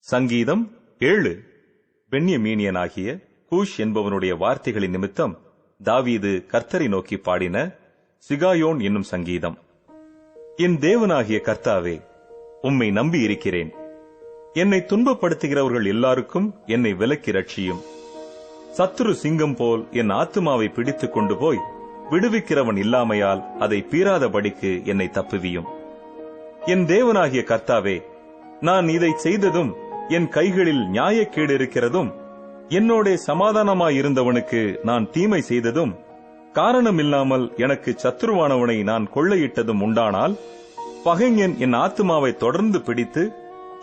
சங்கீதம் 7. பென்யமீனியனாகிய கூஷ் என்பவனுடைய வார்த்தைகளின் நிமித்தம் தாவீது கர்த்தரை நோக்கி பாடின சிகாயோன் என்னும் சங்கீதம். என் தேவனாகிய கர்த்தாவே, உம்மை நம்பி இருக்கிறேன். என்னை துன்பப்படுத்துகிறவர்கள் எல்லாருக்கும் என்னை விலக்கி ரட்சியும். சத்துரு சிங்கம் போல் என் ஆத்துமாவை பிடித்துக் கொண்டு போய் விடுவிக்கிறவன் இல்லாமையால் அதை பீறாதபடிக்கு என்னை தப்புவியும். என் தேவனாகிய கர்த்தாவே, நான் இதை செய்ததும் என் கைகளில் நியாயக்கேடு இருக்கிறதும், என்னோட சமாதானமாயிருந்தவனுக்கு நான் தீமை செய்ததும், காரணமில்லாமல் எனக்கு சத்துருவானவனை நான் கொள்ளையிட்டதும் உண்டானால், பகைஞன் என் ஆத்துமாவை தொடர்ந்து பிடித்து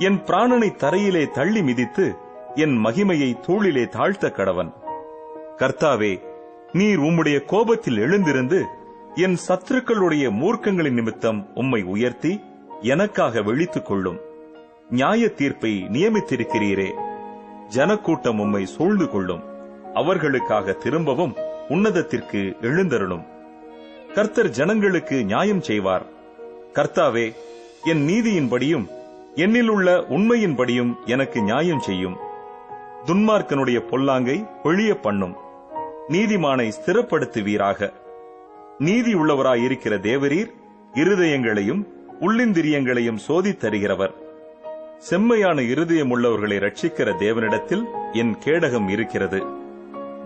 என் பிராணனை தரையிலே தள்ளி மிதித்து என் மகிமையை தூளிலே தாழ்த்த கடவன். கர்த்தாவே, நீர் உம்முடைய கோபத்தில் எழுந்திருந்து என் சத்துருக்களுடைய மூர்க்கங்களின் நிமித்தம் உம்மை உயர்த்தி எனக்காக விழித்துக் கொள்ளும். நியாய தீர்ப்பை நியமித்திருக்கிறீரே. ஜனக்கூட்டம் உம்மை சூழ்ந்து கொள்ளும். அவர்களுக்காக திரும்பவும் உன்னதத்திற்கு எழுந்தருளும். கர்த்தர் ஜனங்களுக்கு நியாயம் செய்வார். கர்த்தாவே, என் நீதியின்படியும் என்னிலுள்ள உண்மையின்படியும் எனக்கு நியாயம் செய்யும். துன்மார்க்கனுடைய பொல்லாங்கை ஒழிய பண்ணும். நீதிமானை ஸ்திரப்படுத்துவீராக. நீதியுள்ளவராயிருக்கிற தேவரீர் இருதயங்களையும் உள்ளிந்திரியங்களையும் சோதித்தருகிறவர். செம்மையான இருதயம் உள்ளவர்களை ரட்சிக்கிற தேவனிடத்தில் என் கேடகம் இருக்கிறது.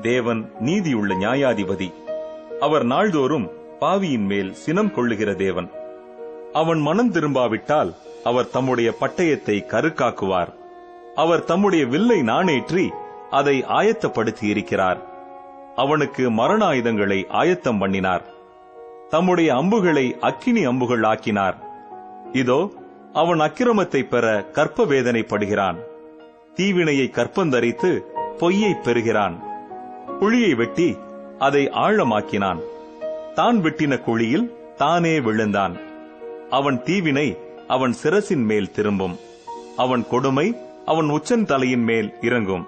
தேவன் நீதியுள்ள நியாயாதிபதி. அவர் நாள்தோறும் பாவியின் மேல் சினம் கொள்ளுகிற தேவன். அவன் மனம் திரும்பாவிட்டால் அவர் தம்முடைய பட்டயத்தை கருக்காக்குவார். அவர் தம்முடைய வில்லை நாணேற்றி அதை ஆயத்தப்படுத்தி இருக்கிறார். அவனுக்கு மரண ஆயுதங்களை ஆயத்தம் பண்ணினார். தம்முடைய அம்புகளை அக்கினி அம்புகள் ஆக்கினார். இதோ, அவன் அக்கிரமத்தை பெற கற்ப வேதனைப்படுகிறான். தீவினையை கற்பந்தரித்து பொய்யை பெறுகிறான். குழியை வெட்டி அதை ஆழமாக்கினான். தான் வெட்டின குழியில் தானே விழுந்தான். அவன் தீவினை அவன் சிரசின் மேல் திரும்பும். அவன் கொடுமை அவன் உச்சந்தலையின் மேல் இறங்கும்.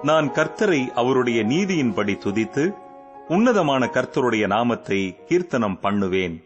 நான் கர்த்தரை அவருடைய நீதியின்படி துதித்து உன்னதமான கர்த்தருடைய நாமத்தை கீர்த்தனம் பண்ணுவேன்.